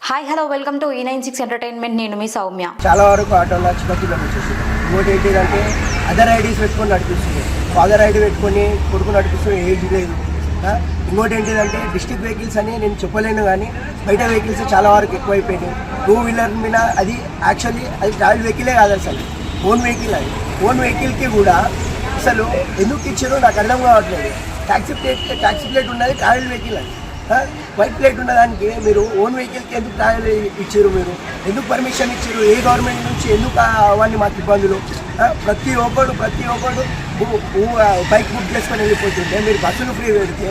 Hi hello welcome to E96 entertainment. నేను మీ సౌమ్య. చాలా వరకు ఆటోలో చిన్నపిల్లలు వచ్చేసింది. ఇంకోటి ఏంటిదంటే అదర్ ఐడీస్ పెట్టుకొని నడిపిస్తుంది, ఫాదర్ ఐడి పెట్టుకొని కొడుకు నడిపిస్తుంది, ఏజ్ లేదు. ఇంకోటి ఏంటిదంటే డిస్ట్రిక్ట్ వెహికల్స్ అని నేను చెప్పలేను, కానీ బయట వెహికల్స్ చాలా వరకు ఎక్కువైపోయినాయి. 2 వీలర్ మీద అది యాక్చువల్లీ అది ట్రావెల్ వెహికలే కాదు, అసలు ఓన్ వెహికల్. అది ఓన్ వెహికల్కి కూడా అసలు ఎందుకు ఇచ్చారో నాకు అర్థం కావట్లేదు. ట్యాక్సీ ప్లేట్ ఉన్నది ట్రావెల్ వెహికల్, అది వైట్ ప్లేట్ ఉన్నదానికి మీరు ఓన్ వెహికల్కి ఎందుకు ట్రావెల్ ఇచ్చారు? మీరు ఎందుకు పర్మిషన్ ఇచ్చారు? ఏ గవర్నమెంట్ నుంచి ఎందుకు అవన్నీ మాకు ఇబ్బందులు? ప్రతి ఒక్కడు బైక్ బుక్ చేసుకొని వెళ్ళిపోతుంటే మీరు బస్సులు ఫ్రీ పెడితే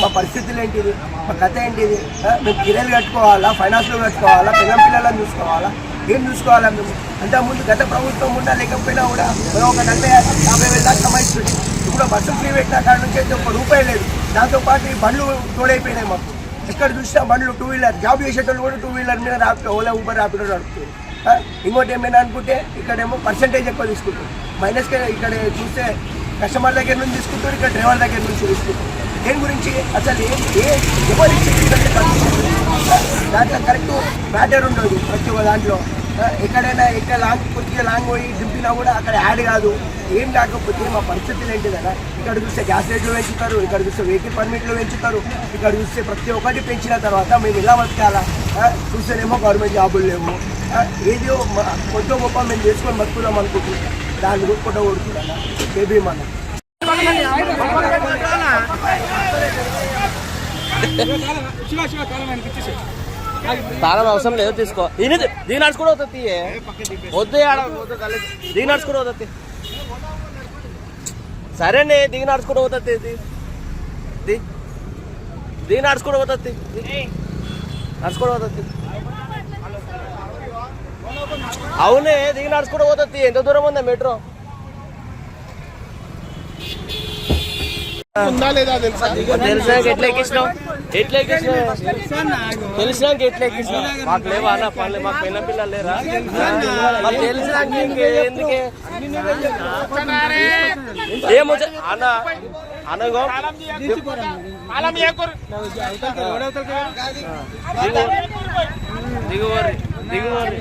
మా పరిస్థితులు ఏంటిది? మా కథ ఏంటిది? మేము కిరాయిలు కట్టుకోవాలా, ఫైనాన్స్లో కట్టుకోవాలా, పిల్లలను చూసుకోవాలా, ఏం చూసుకోవాలా మేము? అంతకుముందు గత ప్రభుత్వం ఉన్నా లేకపోయినా కూడా మనం ఒక 40,000 దాకా కమాయిస్తుంది. ఇప్పుడు బస్సు ఫ్రీ పెట్టిన కాడ నుంచి అయితే ₹1 లేదు. దాంతోపాటు ఈ బండ్లు తోడైపోయినాయి మాకు. ఎక్కడ చూసినా బండ్లు 2 వీలర్, జాబ్ చేసేటోళ్ళు కూడా 2 వీలర్ మీద ఓలా ఊబర్ ర్యాపిడో నడుపుతారు. ఇంకోటి ఏమైనా అనుకుంటే ఇక్కడేమో పర్సెంటేజ్ ఎక్కువ తీసుకుంటారు. మైనస్గా ఇక్కడ చూస్తే కస్టమర్ దగ్గర నుంచి తీసుకుంటారు, ఇక్కడ డ్రైవర్ దగ్గర నుంచి తీసుకుంటారు. దేని గురించి అసలు ఎవరు ఇచ్చేది? దాంట్లో కరెక్ట్ మ్యాటర్ ఉండదు. ప్రతి ఒక్క దాంట్లో ఎక్కడైనా కొద్దిగా లాంగ్ పోయి దింపినా కూడా అక్కడ యాడ్ కాదు. ఏం కాకపోతే మా పరిస్థితులు ఏంటి కదా, ఇక్కడ చూస్తే గ్యాస్ రేట్లు పెంచుతారు, ఇక్కడ చూస్తే వెహికల్ పర్మిట్లు పెంచుతారు, ఇక్కడ చూస్తే ప్రతి ఒక్కటి పెంచిన తర్వాత మేము ఇలా బతకాలా? చూస్తేనేమో గవర్నమెంట్ జాబులు లేవు, ఏదో కొత్త గొప్ప మేము చేసుకొని బతుకుదాం అనుకుంటున్నాం. దాన్ని కూడా కొట్ట కొడుతున్నాను బేబీ మన తాళం అవసరం లేదు, తీసుకో. దీని నడుచుకుంటూ అవుతుంది, వద్దు దిగి నడుచుకుంటూ అవుతుంది. సరేనే దిగి నడుచుకుంటూ అవుతుంది, దిగి నడుచుకుంటూ అవుతుంది, నడుచుకుంటూ అవుతుంది. అవునే దిగి నడుచుకుంటూ అవుతుంది. ఎంత దూరం ఉందా మెట్రో? తెలిసినాక ఎట్లా ఎక్కించినావు? తెలిసినాక ఎట్లా ఎక్కించినావు? మాకు లేవా అన్న పనులు? మాకు పిల్ల పిల్లలు లేరా? మాకు తెలిసినాక ఎందుకే ఏమో అన్న అనగో దిగువర్రి దిగువర్రి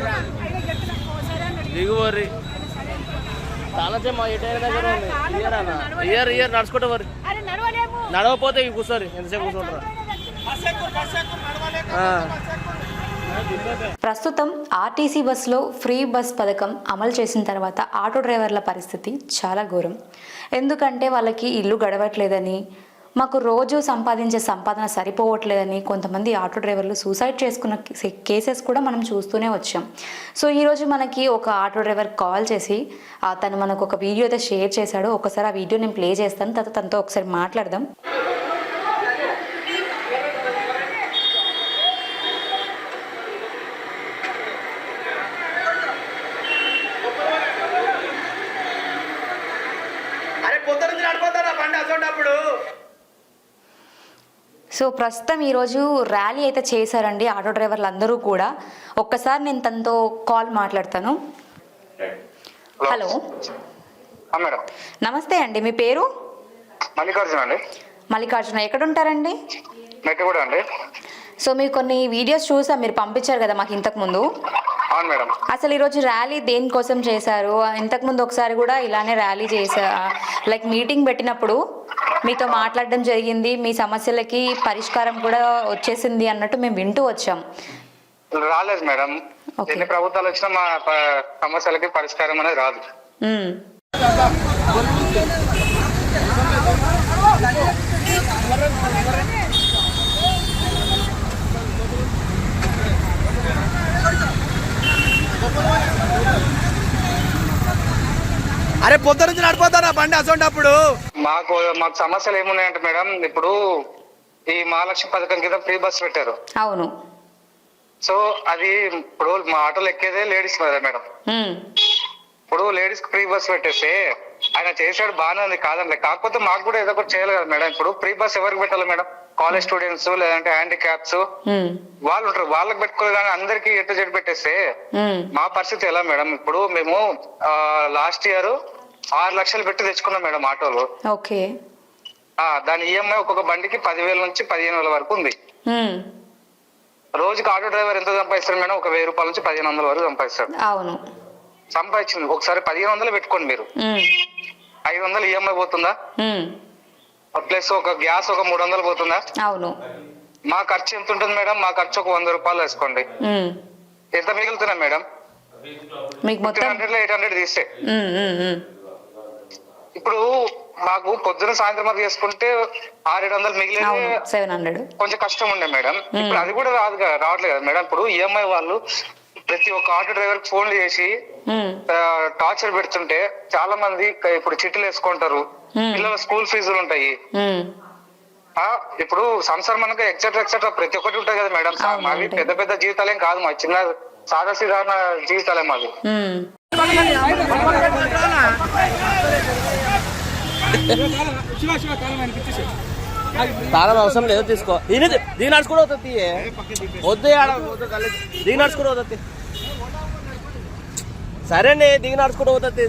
దిగువర్రి తాళచే మా ఎటైన దగ్గర ఉంది. ఇయర్ నడుచుకుంటే మరి నడవపోతే కూర్చోరు, ఎంతసేపు కూర్చుంటారు? ప్రస్తుతం ఆర్టీసీ బస్సులో ఫ్రీ బస్ పథకం అమలు చేసిన తర్వాత ఆటో డ్రైవర్ల పరిస్థితి చాలా ఘోరం. ఎందుకంటే వాళ్ళకి ఇల్లు గడవట్లేదని, మాకు రోజు సంపాదించే సంపాదన సరిపోవట్లేదని కొంతమంది ఆటో డ్రైవర్లు సూసైడ్ చేసుకున్న కేసెస్ కూడా మనం చూస్తూనే వచ్చాం. సో ఈరోజు మనకి ఒక ఆటో డ్రైవర్ కాల్ చేసి తను మనకు ఒక వీడియో అయితే షేర్ చేశాడు. ఒకసారి ఆ వీడియో నేను ప్లే చేస్తాను, తర్వాత తనతో ఒకసారి మాట్లాడదాం. సో ప్రస్తుతం ఈరోజు ర్యాలీ అయితే చేశారండి ఆటో డ్రైవర్లు అందరూ కూడా. ఒక్కసారి నేను తనతో కాల్ మాట్లాడతాను. హలో మేడం, నమస్తే అండి, మీ పేరు? మల్లికార్జున అండి. మల్లికార్జున, ఎక్కడ ఉంటారండి? మెట్టుగూడ అండి. సో మీరు కొన్ని వీడియోస్ చూసా, మీరు పంపించారు కదా మాకు ఇంతకు ముందు. అవును మేడం. అసలు ఈరోజు ర్యాలీ దేనికోసం చేశారు? ఇంతకుముందు ఒకసారి కూడా ఇలానే ర్యాలీ లైక్ మీటింగ్ పెట్టినప్పుడు మీతో మాట్లాడడం జరిగింది, మీ సమస్యలకి పరిష్కారం కూడా వచ్చేసింది అన్నట్టు మేము వింటూ వచ్చాం. రాలేదు మేడం, ఎన్ని ప్రభుత్వాలు వచ్చినా మా సమస్యలకి పరిష్కారం అనేది రాదు. అరే పొద్దు నుంచి నడిపోతారా బండి అసోంటప్పుడు? మాకు సమస్యలు ఏమున్నాయంటే మేడం, ఇప్పుడు ఈ మహాలక్ష్మి పథకం కింద ఫ్రీ బస్ పెట్టారు. అవును. సో అది ఇప్పుడు మా ఆటోలు ఎక్కేదే లేడీస్ కదా మేడం. ఇప్పుడు లేడీస్ ఫ్రీ బస్ పెట్టేస్తే ఆయన చేసాడు బాగానే ఉంది, కాదండి. కాకపోతే మాకు కూడా ఏదో ఒకటి చేయాలి కదా మేడం. ఇప్పుడు ఫ్రీ బస్ ఎవరికి పెట్టాలి మేడం? కాలేజ్ స్టూడెంట్స్, లేదంటే హ్యాండిక్యాప్స్ వాళ్ళు ఉంటారు, వాళ్ళకి పెట్టుకోవాలి. కానీ అందరికి ఎటు జెడ్ పెట్టేస్తే మా పరిస్థితి ఎలా మేడం? ఇప్పుడు మేము లాస్ట్ ఇయర్ 6 లక్షలు పెట్టి తెచ్చుకున్నాం మేడం ఆటోలు. ఓకే. దాని ఈఎంఐ ఒక్కొక్క బండికి 10,000 నుంచి 15,000 వరకు ఉంది. రోజుకి ఆటో డ్రైవర్ ఎంత సంపాదిస్తాడు మేడం? ఒక 1000 రూపాయల నుంచి 1500 వరకు సంపాదిస్తాడు. అవును. సంపాదించింది ఒకసారి 1500 పెట్టుకోండి మీరు. ఉమ్, 500 ఈఎంఐ పోతుందా? ఉమ్, ప్లస్ ఒక గ్యాస్ ఒక 300 పోతుందా? అవును. మా ఖర్చు ఎంత ఉంటుంది మేడం? మా ఖర్చు ఒక 100 రూపాయలు వేసుకోండి. ఉమ్, ఎంత మిగులుతున్నా మేడం? మీకు మొత్తం 1500 800 తీస్తే ఉమ్, ఉమ్, ఉమ్, ఇప్పుడు మాకు పొద్దున సాయంత్రం వరకు చేసుకుంటే 600-700 మిగిలేదు. అవును, 700. కొంచెం కష్టం ఉండే మేడం. ఇప్పుడు అది కూడా రావట్లేదు కదా మేడం. ఇప్పుడు ఈఎంఐ వాళ్ళు ప్రతి ఒక్క ఆటో డ్రైవర్ కి ఫోన్లు చేసి ఉమ్, టార్చర్ పెడుతుంటే చాలా మంది ఇప్పుడు చిట్టులు వేసుకుంటారు. పిల్లల స్కూల్ ఫీజులు ఉంటాయి. ఉమ్, ఇప్పుడు సంసారం మనకు ఎక్సెట్రా ప్రతి ఒక్కటి ఉంటాయి కదా మేడం. అవును, మావి ఉంటాయి. పెద్ద పెద్ద జీవితాలేం కాదు, మా చిన్న సాధారణ జీవితాలే మాది. ఉమ్. తాళం అవసరం లేదు, తీసుకో. దీని నడుచుకుంటూ అవుతుంది, వద్దు దిగి నడుచుకుంటూ అవుతుంది. సరే అండి, దిగి నడుచుకుంటూ అవుతుంది,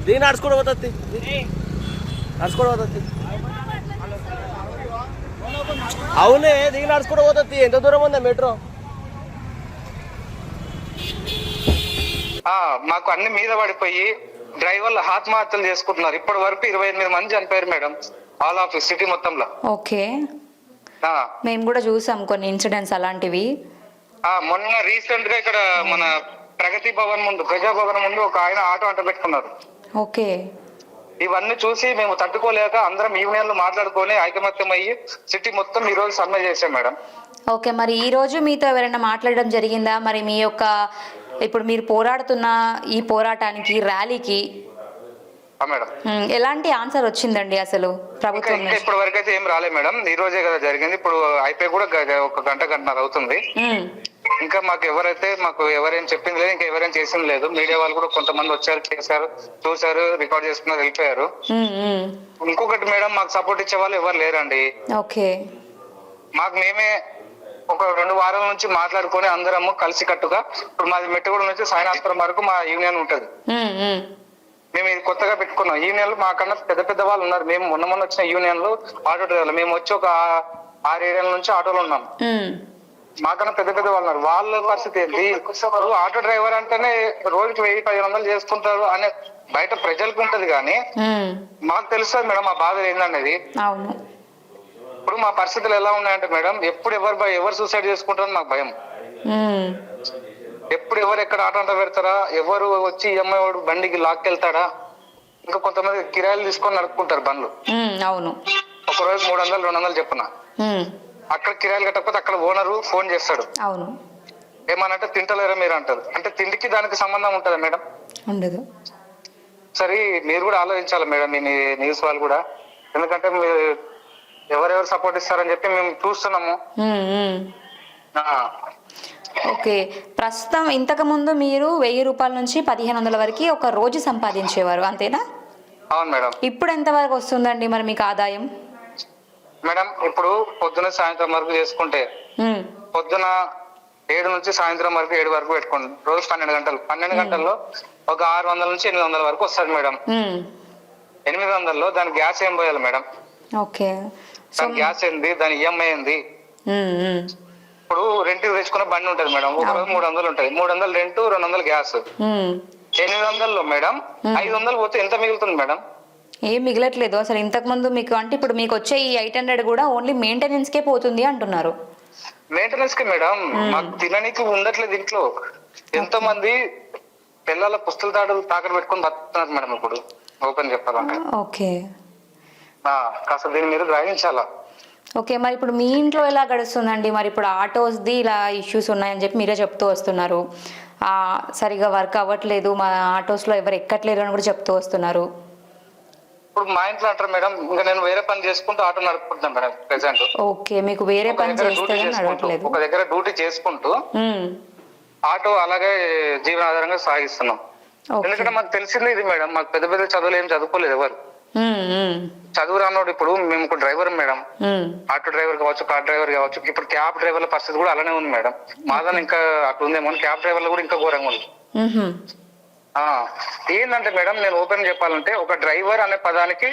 దిగి నడుచుకుంటూ అవుతుంది, నడుచుకుంటూ అవుతుంది. అవునే, దిగి నడుచుకుంటూ అవుతుంది. ఎంత దూరం ఉందా మెట్రో? మాకు అన్ని మీద పడిపోయి డ్రైవర్లు ఆత్మహత్యలు చేసుకుంటున్నారు. ఇప్పటి వరకు 28 మంది చనిపోయారు మేడం, ఆల్ ఆఫ్ సిటీ మొత్తంలో. ఓకే, మేము కూడా చూసాం కొన్ని ఇన్సిడెంట్స్ అలాంటివి. మొన్న రీసెంట్ గా ఇక్కడ మన ప్రగతి భవన్ ముందు, ప్రజాభవన్ ముందు ఒక ఆయన ఆటో అంట పెట్టుకున్నారు. ఓకే. ఇవన్నీ చూసి మేము తట్టుకోలేక అందరం యూనియన్లు మాట్లాడుకొని ఐకమత్యం అయ్యి సిటీ మొత్తం ఈ రోజు సమ్మె చేశాం మేడం. ఓకే, మరి ఈ రోజు మీతో ఎవరైనా మాట్లాడడం జరిగిందా? మరి మీ యొక్క ఇప్పుడు మీరు పోరాడుతున్న ఈ పోరాటానికి, ర్యాలీకి మేడం ఎలాంటి ఆన్సర్ వచ్చిందండి అసలు ప్రభుత్వం నుంచి? ఇప్పటి వరకు అయితే ఏం రాలేదు మేడం. ఈ రోజే కదా జరిగింది. ఇప్పుడు అయిపోయి కూడా ఒక గంటన్నర అవుతుంది. ఇంకా మాకు ఎవరేం చెప్పింది లేదు, ఇంకా ఎవరేం చేసింది లేదు. మీడియా వాళ్ళు కూడా కొంతమంది వచ్చారు, చేశారు, చూసారు, రికార్డ్ చేసుకున్నారు, వెళ్ళిపోయారు. ఇంకొకటి మేడం, మాకు సపోర్ట్ ఇచ్చే వాళ్ళు ఎవరు లేరండి. ఓకే. మాకు మేమే ఒక 2 వారాల నుంచి మాట్లాడుకొని అందరము కలిసి కట్టుగా, ఇప్పుడు మాది మెట్టుగూడ నుంచి సాయనాస్పురం వరకు మా యూనియన్ ఉంటది. మేము ఇది కొత్తగా పెట్టుకున్నాం. యూనియన్లు మాకన్నా పెద్ద పెద్ద వాళ్ళు ఉన్నారు. మేము మొన్న వచ్చిన యూనియన్లు ఆటో డ్రైవర్లు, మేము వచ్చి ఒక 6 ఏళ్ల నుంచి ఆటోలో ఉన్నాం. మాకన్నా పెద్ద పెద్ద వాళ్ళు ఉన్నారు. వాళ్ళ పరిస్థితి ఏంటి? ఆటో డ్రైవర్ అంటేనే రోజుకి 1000-1500 చేసుకుంటారు అనే బయట ప్రజలకు ఉంటది, కానీ మాకు తెలుస్తుంది మేడం మా బాధ ఏందనేది. ఇప్పుడు మా పరిస్థితులు ఎలా ఉన్నాయంటే మేడం, ఎప్పుడు ఎవరు సూసైడ్ చేసుకుంటారని నాకు భయం. ఎప్పుడు ఎవరు ఎక్కడ ఆటో అంట పెడతారా, ఎవరు వచ్చి ఈఎంఐ వాడు బండికి లాక్కెళ్తాడా, ఇంకా కొంతమంది కిరాయిలు తీసుకొని నడుపుకుంటారు బండ్లు. అవును, ఒక రోజు 300-200 చెప్పున అక్కడ కిరాయిలు కట్టకపోతే అక్కడ ఓనరు ఫోన్ చేస్తాడు. అవును, ఏమనంటే తింటలేరా మీరు అంటారు. అంటే తిండికి దానికి సంబంధం ఉంటుందా మేడం? ఉండదు. సరే, మీరు కూడా ఆలోచించాలి మేడం, మీ న్యూస్ వాళ్ళు కూడా. ఎందుకంటే ఎవరెవరు సపోర్ట్ ఇస్తారని చెప్పి మేము చూస్తున్నాము. ఓకే, ప్రస్తుతం ఇంతకు ముందు మీరు 1000 రూపాయల నుంచి 1500 వరకు ఒక రోజు సంపాదించేవారు, అంతేనా? అవును మేడం. ఇప్పుడు ఎంత వరకు వస్తుందండి మరి మీకు ఆదాయం? మేడం ఇప్పుడు పొద్దున సాయంత్రం వరకు చేసుకుంటే, పొద్దున 7 నుంచి సాయంత్రం వరకు 7 వరకు పెట్టుకోండి, రోజు 12 గంటలు. 12 గంటల్లో ఒక 600 నుంచి 800 వరకు వస్తుంది మేడం. 800లో దాని గ్యాస్ ఏం పోయాలి మేడం? ఓకే, దాని గ్యాస్ ఏంది, దాని ఈఎంఐ ఏంది? ఇప్పుడు రెంట్ తెచ్చుకున్న బండి ఉంటది మేడం, ఒక రోజు 300 ఉంటది. 300 రెంట్, 200 గ్యాస్. 800లో మేడం 500 పోతే ఎంత మిగులుతుంది మేడం? ఏం మిగలట్లేదు అసలు. ఇంతకు ముందు మీకు అంటే ఇప్పుడు మీకు వచ్చే ఈ 800 కూడా ఓన్లీ మెయింటెనెన్స్ కే పోతుంది అంటున్నారు. మెయింటెనెన్స్ కి మేడం, మాకు తినడానికి ఉండట్లేదు ఇంట్లో. ఎంతో మంది పిల్లల పుస్తకాలు తాకట్టు పెట్టుకొని బతుకుతున్నారు మేడం ఇప్పుడు, ఓపెన్ చెప్పాలంటే. ఓకే, కాస్త దీన్ని మీరు గ్రహించాలా. ఓకే, మరి ఇప్పుడు మీ ఇంట్లో ఎలా గడుస్తుందండి? మరి ఇప్పుడు ఆటోస్ది ఇలా ఇష్యూస్ ఉన్నాయని చెప్పి మీరే చెప్తూ వస్తున్నారు. సరిగా వర్క్ అవ్వట్లేదు, మా ఆటోస్లో ఎవరు ఎక్కట్లేరు అని కూడా చెప్తూ వస్తున్నారు. ఇప్పుడు మా ఇంట్లో అంటారు మేడం, ఇంకా నేను వేరే పని చేసుకుంటూ ఆటో నడుపుకుంటున్నాను మేడం ప్రెసెంట్. ఓకే, మీకు వేరే పని చేస్తే నడవట్లేదు. ఒక దగ్గర డ్యూటీ చేసుకుంటూ ఆటో అలాగే జీవనాధారంగా సాగిస్తున్నాం. ఎందుకంటే మాకు తెలిసింది ఇది మేడం, మాకు పెద్ద పెద్ద చదువులు ఏం చదువుకోలేదు ఎవరు. చదువు రానోడు. ఇప్పుడు మేము ఒక డ్రైవర్ మేడం, ఆటో డ్రైవర్ కావచ్చు, కార్ డ్రైవర్ కావచ్చు. ఇప్పుడు క్యాబ్ డ్రైవర్ల పరిస్థితి కూడా అలానే ఉంది మేడం. మాదని ఇంకా అట్లా ఉందేమో, క్యాబ్ డ్రైవర్లు కూడా ఇంకా ఘోరంగా ఉంది. ఏంటంటే మేడం, నేను ఓపెన్ చెప్పాలంటే, ఒక డ్రైవర్ అనే పదానికి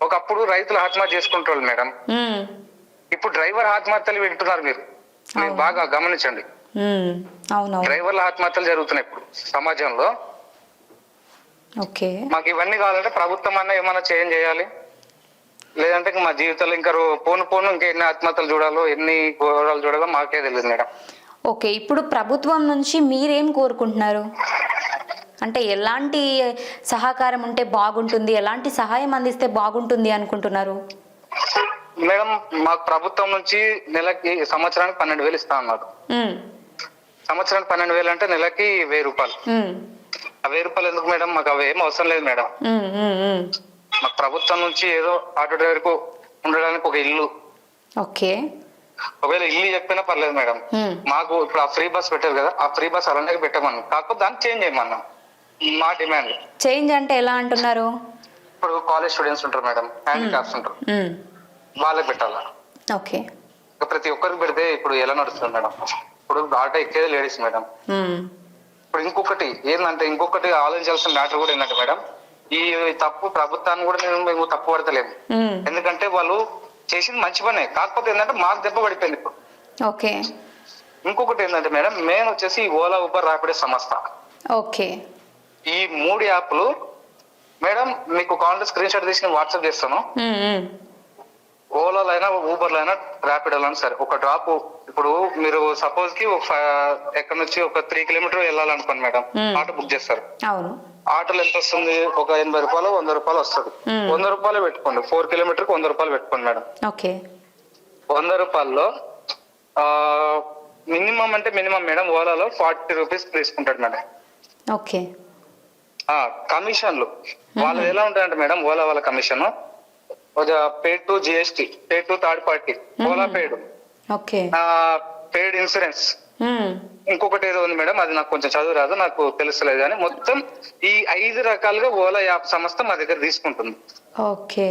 ఒకప్పుడు రైతులు ఆత్మహత్య చేసుకుంటారు మేడం. ఇప్పుడు డ్రైవర్ ఆత్మహత్యలు వింటున్నారు మీరు బాగా గమనించండి. అవునవును. డ్రైవర్ల ఆత్మహత్యలు జరుగుతున్నాయి ఇప్పుడు సమాజంలో. ఓకే. మాకు ఇవన్నీ కావాలంటే ప్రభుత్వం అన్న ఏమైనా చేంజ్ చేయాలి, లేదంటే మా జీవితంలో ఇంకా పోను ఇంకా ఎన్ని ఆత్మహత్యలు చూడాలో, ఎన్ని ఘోరాలు చూడాలో మాకే తెలియదు మేడం. ఓకే, ఇప్పుడు ప్రభుత్వం నుంచి మీరేం కోరుకుంటున్నారు? అంటే ఎలాంటి సహకారం ఉంటే బాగుంటుంది, ఎలాంటి సహాయం అందిస్తే బాగుంటుంది అనుకుంటున్నారు? మేడం మాకు ప్రభుత్వం నుంచి నెలకి సంవత్సరానికి 12,000 ఇస్తా అన్నారు. సంవత్సరానికి 12,000 అంటే నెలకి 1,000 రూపాయలు. ఆ 1,000 రూపాయలు ఎందుకు మేడం? మాకు అవి ఏం అవసరం లేదు మేడం. మాకు ప్రభుత్వం నుంచి ఏదో ఆటో డ్రైవర్ కు ఉండడానికి ఒక ఇల్లు, ఓకే, ఒకవేళ ఇల్లు చెప్పినా పర్లేదు మేడం. మాకు ఇప్పుడు ఆ ఫ్రీ బస్ పెట్టారు కదా, ఆ ఫ్రీ బస్ అలానే పెట్టమన్నాం, కాకపోతే దాన్ని చేంజ్ చేయమన్నాం. మా డిమాండ్ చేంజ్ అంటే ఎలా అంటున్నారు? ఇప్పుడు కాలేజ్ స్టూడెంట్స్ ఉంటారు మేడం, హ్యాండిక్యాప్స్ ఉంటారు, వాళ్ళకి పెట్టాలా? ఓకే. ప్రతి ఒక్కరికి పెడితే ఇప్పుడు ఎలా నడుస్తుంది మేడం? ఇప్పుడు ఆటో ఎక్కేది లేడీస్ మేడం. ఇప్పుడు ఇంకొకటి ఏంటంటే, ఇంకొకటి ఆలోచించాల్సిన మ్యాటర్ కూడా ఏంటంటే మేడం, ఈ తప్పు ప్రభుత్వాన్ని కూడా మేము తప్పు పడతలేము. ఎందుకంటే వాళ్ళు చేసింది మంచి పనే, కాకపోతే ఏంటంటే మాకు దెబ్బ పడిపోయింది ఇప్పుడు. ఓకే. ఇంకొకటి ఏంటంటే మేడం, మెయిన్ వచ్చేసి ఓలా, ఊబర్, ర్యాపిడో సంస్థ. ఓకే. ఈ 3 యాప్లు మేడం మీకు కావాలంటే స్క్రీన్ షాట్ తీసి వాట్సాప్ చేస్తాను. ఓలాలో అయినా, ఊబర్లో అయినా, ర్యాపిడోలో అయినా సరే, ఒక డ్రాప్ ఇప్పుడు మీరు సపోజ్ కి ఎక్కడ నుంచి ఒక 3 కిలోమీటర్ వెళ్ళాలనుకోండి మేడం, ఆటో బుక్ చేస్తారు. అవును. ఆటోలో ఎంత వస్తుంది? ఒక 80 రూపాయలు, 100 రూపాయలు వస్తుంది. 100 రూపాయలు పెట్టుకోండి, 4 కిలోమీటర్కి 100 రూపాయలు పెట్టుకోండి మేడం. ఓకే. 100 రూపాయల్లో మినిమం అంటే మినిమం మేడం ఓలాలో 40 రూపీస్ తీసుకుంటాడు మేడం. ఓకే. కమిషన్లు వాళ్ళు ఎలా ఉంటాయంటే మేడం, ఓలా వాళ్ళ commission paid to GST, paid to third party, Ola paid, okay, paid insurance, ఇంకొకటి ఏదో ఉంది మేడం, అది నాకు కొంచెం చదువు రాదు, నాకు తెలుస్తలేదు. కానీ మొత్తం ఈ 5 రకాలుగా ఓలా యాప్ సంస్థ మా దగ్గర తీసుకుంటుంది. ఓకే.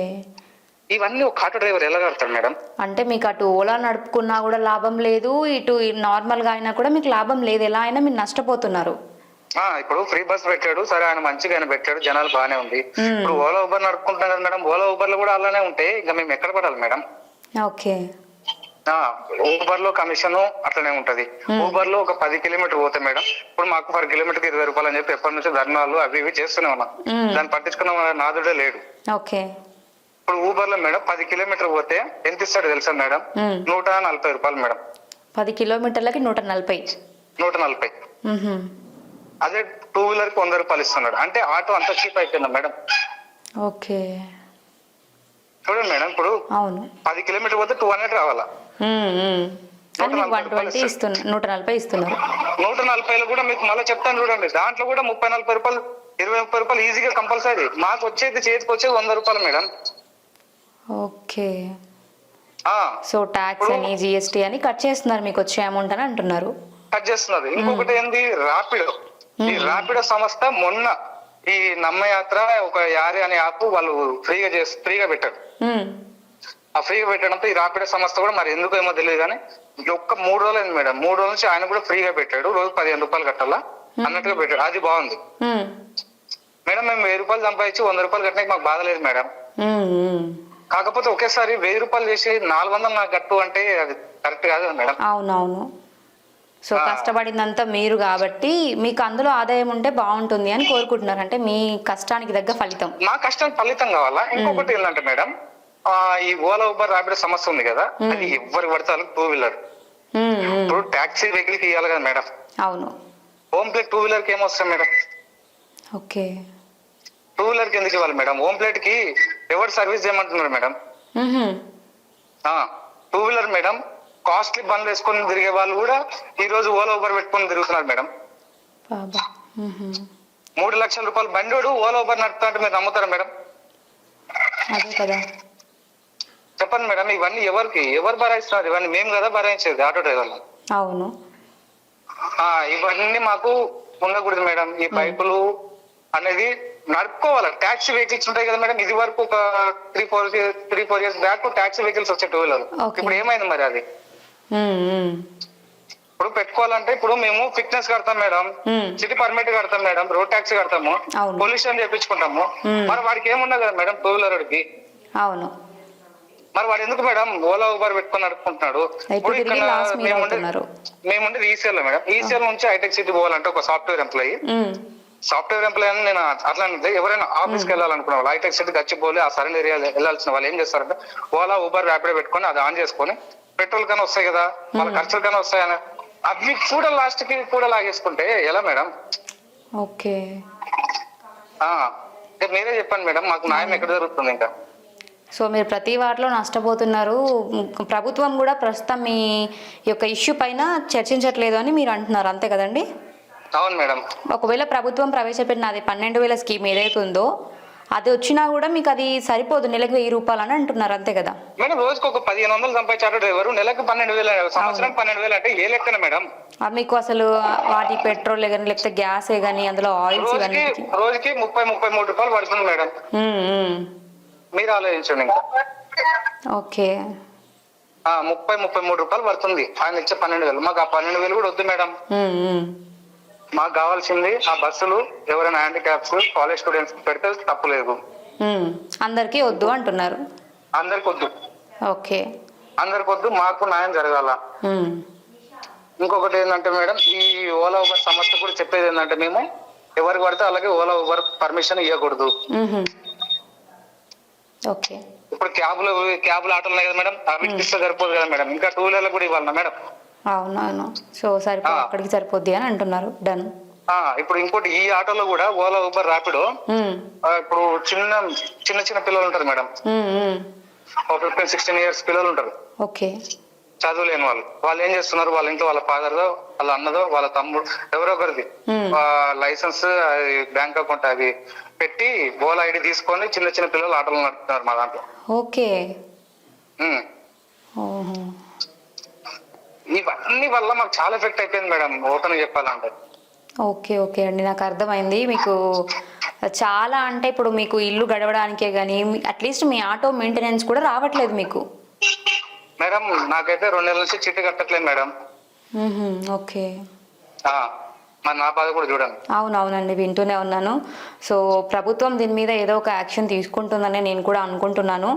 ఇవన్నీ ఒక ఆటో డ్రైవర్ ఎలా కడతాడు మేడం? అంటే మీకు అటు ఓలా నడుపుకున్నా కూడా లాభం లేదు, ఇటు నార్మల్ గా అయినా కూడా మీకు లాభం లేదు, ఎలా అయినా మీరు నష్టపోతున్నారు. ఇప్పుడు ఫ్రీ బస్ పెట్టాడు సరే, ఆయన మంచిగా ఆయన పెట్టాడు, జనాలు బాగానే ఉంది. ఇప్పుడు ఓలా ఊబర్ నడుపుకుంటున్నాం కదా మేడం, ఓలా ఊబర్ లో కూడా అలానే ఉంటాయి, ఇంకా మేము ఎక్కడ పడాలి మేడం? ఓకే. ఊబర్ లో కమిషన్ అట్లనే ఉంటది. ఊబర్ లో ఒక 10 కిలోమీటర్ పోతే మేడం, ఇప్పుడు మాకు పర్ కిలోమీటర్ 20 రూపాయలు అని చెప్పి ఎప్పటి నుంచి ధర్నాలు అవి ఇవి చేస్తూనే ఉన్నాం, దాన్ని పట్టించుకున్న నాదుడే లేడు. ఓకే. ఇప్పుడు ఊబర్ లో మేడం 10 కిలోమీటర్ పోతే ఎంత ఇస్తాడు తెలుసా మేడం? 140 రూపాయలు మేడం. 10 కిలోమీటర్లకి 140. అదే 2 వీలర్ కి 100 రూపాయలు ఇస్తున్నాడు. అంటే ఆటో అంత చీప్ అయిపోయిందా మేడం? ఓకే. చూడండి మేడం, ఇప్పుడు అవును, 10 కిలోమీటర్ పోతే 200 రావాలా? 140 ఇస్తున్నారు. 140లో కూడా మీకు మళ్ళీ చెప్తాను చూడండి, దాంట్లో కూడా 30-40 రూపాయలు, 20-30 రూపాయలు ఈజీగా కంపల్సరీ. మాకు వచ్చేది చేతికి వచ్చేది 100 రూపాయలు మేడం. ఓకే. సో ట్యాక్స్ అని, జిఎస్టీ అని కట్ చేస్తున్నారు మీకు వచ్చే అమౌంట్ అని అంటున్నారు. కట్ చేస్తున్నారు. ఇంకొకటి ఏంది, ర్యాపిడో. ఈ ర్యాపిడో సంస్థ మొన్న ఈ నమ్మయాత్ర ఒక యారి అనే యాప్ వాళ్ళు ఫ్రీగా పెట్టారు. ఆ ఫ్రీగా పెట్టడంతో ఈ ర్యాపిడో సంస్థ కూడా మరి ఎందుకు ఏమో తెలియదు కానీ ఒక్క 3 రోజులు అయింది మేడం, 3 రోజుల నుంచి ఆయన కూడా ఫ్రీగా పెట్టాడు, రోజు 15 రూపాయలు కట్టాలా అన్నట్టుగా పెట్టాడు. అది బాగుంది మేడం. మేము 1000 రూపాయలు సంపాదించి 100 రూపాయలు కట్టడానికి మాకు బాధ లేదు మేడం. కాకపోతే ఒకేసారి 1000 రూపాయలు చేసి 400 నాకు కట్టు అంటే అది కరెక్ట్ కాదు మేడం. అవునవును. సో కష్టపడిందంతా మీరు కాబట్టి మీకు అందులో ఆదాయం ఉంటే బాగుంటుంది అని కోరుకుంటున్నారు. అంటే మీ కష్టానికి తగ్గ ఫలితం, మా కష్టానికి ఫలితం కావాలా? ఇంకొకటి ఏంటంటే మేడం, ఈ ఓలా ఊబర్ ర్యాపిడో సమస్య ఉంది కదా, అది ఎవరు పడితే 2 వీలర్. ఇప్పుడు టాక్సీ వెహికల్ కి ఇవ్వాలి కదా మేడం. అవును. హోమ్ ప్లేట్ 2 వీలర్ కి ఏమొస్తుంది మేడం? ఓకే. 2 వీలర్ కి ఎందుకు ఇవ్వాలి మేడం? హోమ్ ప్లేట్ కి ఎవరు సర్వీస్ చేయమంటున్నారు మేడం? 2 వీలర్ మేడం, కాస్ట్లీ బండ్లు వేసుకొని తిరిగే వాళ్ళు కూడా ఈ రోజు ఓలా ఊబర్ పెట్టుకొని తిరుగుతున్నారు మేడం. 3 లక్షల రూపాయలు బండోడు ఓలా ఊబర్ నడుపుతా అంటే మీరు నమ్ముతారా మేడం? అదే కదా. చెప్పండి మేడం, ఇవన్నీ ఎవరు భరాయిస్తున్నారు? ఇవన్నీ మేము కదా భరాయించేది, ఆటో డ్రైవర్లు. అవును. ఇవన్నీ మాకు ఉండకూడదు మేడం. ఈ బైకులు అనేది నడుపుకోవాలి. ట్యాక్సీ వెహికల్స్ ఉంటాయి కదా మేడం, ఇది వరకు ఒక 3-4 ఇయర్స్ బ్యాక్ ట్యాక్సీ వెహికల్స్ వచ్చే 2 వీలర్. ఇప్పుడు ఏమైంది మరి అది? ఇప్పుడు పెట్టుకోవాలంటే ఇప్పుడు మేము ఫిట్నెస్ కడతాం మేడం, సిటీ పర్మిట్ కడతాం మేడం, రోడ్ ట్యాక్సీ కడతాము, పొల్యూషన్ చేయించుకుంటాము. మరి వాడికి ఏముండదు కదా మేడం 2 వీలర్ వాడికి. అవును. మరి వాడు ఎందుకు మేడం ఓలా ఊబర్ పెట్టుకొని నడుపుకుంటున్నాడు? ఇప్పుడు తిరిగి లాస్ మీరు అవుతున్నారు. మేముండేది ఈసీఎల్ లో మేడం. ఈసీఎల్ నుంచి హైటెక్ సిటీ పోవాలంటే ఒక సాఫ్ట్వేర్ ఎంప్లాయీ అని నేను అట్లా అంటే ఎవరైనా ఆఫీస్కి వెళ్ళాలనుకున్న వాళ్ళు హైటెక్ సిటీ గచ్చిపోలి ఆ సరైన ఏరియా వెళ్ళాల్సిన వాళ్ళు ఏం చేస్తారంటే ఓలా ఊబర్ ర్యాపిడో పెట్టుకొని అది ఆన్ చేసుకొని పెట్రోల్ కన్నా వస్తాయి కదా, వాళ్ళ ఖర్చుల కన్నా వస్తాయని అవి కూడా లాస్ట్ కి కూడా లాగేసుకుంటే ఎలా మేడం? ఓకే, మీరే చెప్పండి మేడం, మాకు న్యాయం ఎక్కడ జరుగుతుంది ఇంకా? సో మీరు ప్రతి వాటిలో నష్టపోతున్నారు. ప్రభుత్వం కూడా ప్రస్తుతం మీ యొక్క ఇష్యూ పైన చర్చించట్లేదు అని మీరు అంటున్నారు, అంతే కదండి? అవును మేడం. ఒకవేళ ప్రభుత్వం ప్రవేశపెట్టిన అది 12,000 స్కీమ్ ఏదైతే ఉందో అది వచ్చినా కూడా మీకు అది సరిపోదు, నెలకు 1,000 రూపాయలు అని అంటున్నారు, అంతే కదా? మేడం రోజుకి ఒక 1,500 సంపాదించారు డ్రైవర్, నెలకు 12,000, సంవత్సరం 12,000 అంటే ఏ లెక్కన మేడం? మీకు అసలు వాటి పెట్రోల్ కానీ లేకపోతే గ్యాసే కానీ అందులో ఆయిల్స్ రోజుకి 30-33 రూపాయలు పడుతుంది మేడం. మీరు ఆలోచించండి ఇంకా. ఓకే, 30-33 రూపాయలు పడుతుంది ఆయన ఇచ్చే 12,000. మాకు ఆ 12,000 కూడా వద్దు మేడం. మాకు కావాల్సింది ఆ బస్సులు ఎవరైనా హ్యాండిక్యాప్స్ కాలేజ్ స్టూడెంట్స్ పెడితే తప్పులేదు. అందరికీ వద్దు అంటున్నారు? అందరికి వద్దు. ఓకే, అందరికి వద్దు, మాకు న్యాయం జరగాల. ఇంకొకటి ఏంటంటే మేడం, ఈ ఓలా ఊబర్ సంస్థ కూడా చెప్పేది ఏంటంటే మేము ఎవరికి పడితే అలాగే ఓలా ఊబర్ పర్మిషన్ ఇవ్వకూడదు. ఓకే, ఇప్పుడు క్యాబ్లు ఆటోలు ఉన్నాయి కదా మేడం, అవిటికి ఇస్తే సరిపోదు కదా మేడం, ఇంకా 2 వీలర్లు కూడా ఇవ్వాలన్నా మేడం? అవునవును, సో అక్కడికి సరిపోద్ది అని అంటున్నారు. డన్. ఇప్పుడు ఇంకోటి ఈ ఆటోలో కూడా ఓలా ఊబర్ ర్యాపిడో ఇప్పుడు చిన్న పిల్లలు ఉంటారు మేడం, 15-16 ఇయర్స్ పిల్లలు ఉంటారు. ఓకే, చదువులేని వాళ్ళు ఏం చేస్తున్నారు, వాళ్ళ ఇంట్లో వాళ్ళ ఫాదర్దో వాళ్ళ అన్నదో వాళ్ళ తమ్ముడు ఎవరో ఒకరిది లైసెన్స్ బ్యాంక్ అకౌంట్ అవి పెట్టి ఓలా ఐడి తీసుకొని చిన్న పిల్లలు ఆటోలు నడుపుతున్నారు మా దాంట్లో. ఓకే, ఇవన్నీ వల్ల మాకు చాలా ఎఫెక్ట్ అయిపోయింది మేడం, ఓపెన్ చెప్పాలంటే. ఓకే ఓకే అండి, నాకు అర్థమైంది. మీకు చాలా అంటే ఇప్పుడు మీకు ఇల్లు గడవడానికే కానీ అట్లీస్ట్ మీ ఆటో మెయింటెనెన్స్ కూడా రావట్లేదు మీకు? మేడం నాకైతే 2 నెలల నుంచి చిట్టి కట్టట్లేదు మేడం. ఓకే, మరి నా బాధ కూడా చూడండి. అవునవునండి, వింటూనే ఉన్నాను. సో ప్రభుత్వం దీని మీద ఏదో ఒక యాక్షన్ తీసుకుంటుందని నేను కూడా అనుకుంటున్నాను.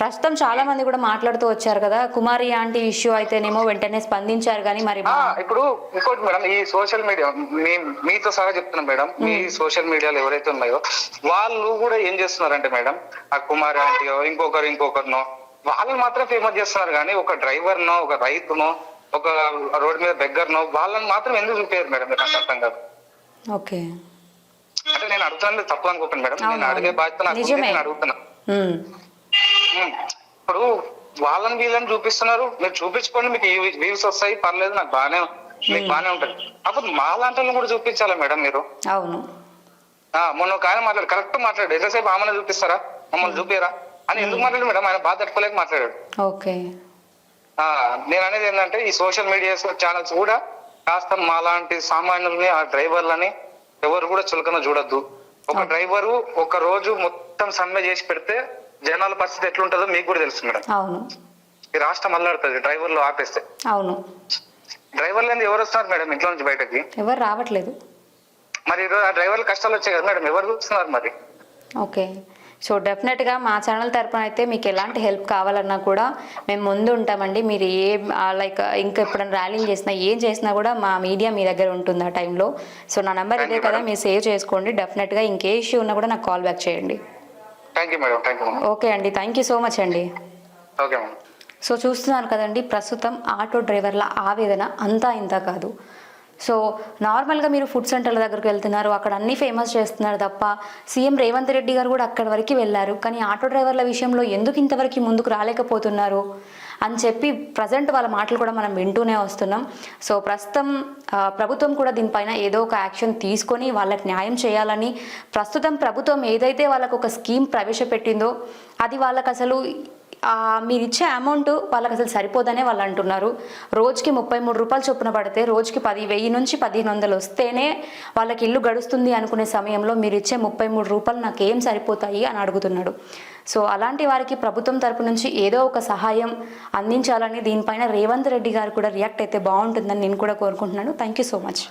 ప్రస్తుతం చాలా మంది కూడా మాట్లాడుతూ వచ్చారు కదా, కుమారి ఆంటీ ఇష్యూ అయితేనేమో వెంటనే స్పందించారు కానీ మరి ఇప్పుడు ఇంకోటి మేడం, ఈ సోషల్ మీడియా మీతో సహా చెప్తున్నాం మేడం, ఈ సోషల్ మీడియాలో ఎవరైతే ఉన్నాయో వాళ్ళు కూడా ఏం చేస్తున్నారంటే మేడం, ఆ కుమారి ఆంటీ ఇంకొకరినో వాళ్ళని మాత్రం ఫేమస్ చేస్తున్నారు కానీ ఒక డ్రైవర్నో ఒక రైతునో ఒక రోడ్ మీద బెగ్గర్నో వాళ్ళని మాత్రం ఎందుకు చూపారు మేడం? నాకు అర్థం కాదు. ఓకే, అంటే నేను అడుగుతాను తప్పు అనుకోకండి మేడం, నేను అడిగే బాధ్యత నాకు నేను అడుగుతున్నా. ఇప్పుడు వాళ్ళని వీళ్ళని చూపిస్తున్నారు, మీరు చూపించుకోండి, మీకు వ్యూస్ వస్తాయి పర్లేదు, నాకు మీకు బాగానే ఉంటది. అప్పుడు మా లాంటి కూడా చూపించాలా మేడం మీరు? అవును, మొన్న ఒక ఆయన కరెక్ట్ మాట్లాడు, ఎంతసేపు ఆమెను చూపిస్తారా మమ్మల్ని చూపియరా అని ఎందుకు మాట్లాడు మేడం? ఆయన బాధ తట్టుకోలేక మాట్లాడాడు. ఓకే, నేను అనేది ఏంటంటే ఈ సోషల్ మీడియా ఛానల్స్ కూడా కాస్త మాలాంటి సామాన్యుల్ని ఆ డ్రైవర్లని ఎవరు కూడా చులకన చూడొద్దు. ఒక డ్రైవరు ఒక రోజు మొత్తం సమ్మె చేసి పెడితే జనాల పరిస్థితి ఎట్లుంటుందో మీకు కూడా తెలుసు మేడం. అవును, ఈ రాష్ట్రం అల్లాడుతుంది డ్రైవర్లు ఆపేస్తే. అవును, డ్రైవర్లు ఎవరు వస్తున్నారు మేడం ఇంట్లో నుంచి బయటకి? ఎవరు రావట్లేదు. మరి ఈరోజు ఆ డ్రైవర్లు కష్టాలు వచ్చాయి కదా మేడం, ఎవరు చూస్తున్నారు మరి? ఓకే, సో డెఫినెట్గా మా ఛానల్ తరపున అయితే మీకు ఎలాంటి హెల్ప్ కావాలన్నా కూడా మేము ముందు ఉంటామండి. మీరు లైక్ ఇంకా ఎప్పుడైనా ర్యాలీలు చేసినా ఏం చేసినా కూడా మా మీడియా మీ దగ్గర ఉంటుంది ఆ టైంలో. సో నా నెంబర్ ఇదే కదా, మీరు సేవ్ చేసుకోండి. డెఫినెట్గా ఇంకే ఇష్యూ ఉన్నా కూడా నాకు కాల్ బ్యాక్ చేయండి. ఓకే అండి, థ్యాంక్ యూ సో మచ్ అండి. సో చూస్తున్నారు కదండి, ప్రస్తుతం ఆటో డ్రైవర్ల ఆవేదన అంతా ఇంత కాదు. సో నార్మల్గా మీరు ఫుడ్ సెంటర్ల దగ్గరకు వెళ్తున్నారు, అక్కడ అన్నీ ఫేమస్ చేస్తున్నారు తప్ప సీఎం రేవంత్ రెడ్డి గారు కూడా అక్కడి వరకు వెళ్ళారు, కానీ ఆటో డ్రైవర్ల విషయంలో ఎందుకు ఇంతవరకు ముందుకు రాలేకపోతున్నారు అని చెప్పి ప్రజెంట్ వాళ్ళ మాటలు కూడా మనం వింటూనే వస్తున్నాం. సో ప్రస్తుతం ప్రభుత్వం కూడా దీనిపైన ఏదో ఒక యాక్షన్ తీసుకొని వాళ్ళకి న్యాయం చేయాలని, ప్రస్తుతం ప్రభుత్వం ఏదైతే వాళ్ళకు ఒక స్కీమ్ ప్రవేశపెట్టిందో అది వాళ్ళకు అసలు మీరు ఇచ్చే అమౌంట్ వాళ్ళకి అసలు సరిపోదనే వాళ్ళు అంటున్నారు. రోజుకి 33 రూపాయలు చొప్పున పడితే రోజుకి 10,000 నుంచి 1,500 వస్తేనే వాళ్ళకి ఇల్లు గడుస్తుంది అనుకునే సమయంలో మీరు ఇచ్చే 33 రూపాయలు నాకు ఏం సరిపోతాయి అని అడుగుతున్నాడు. సో అలాంటి వారికి ప్రభుత్వం తరపు నుంచి ఏదో ఒక సహాయం అందించాలని, దీనిపైన రేవంత్ రెడ్డి గారు కూడా రియాక్ట్ అయితే బాగుంటుందని నేను కూడా కోరుకుంటున్నాను. Thank you so much.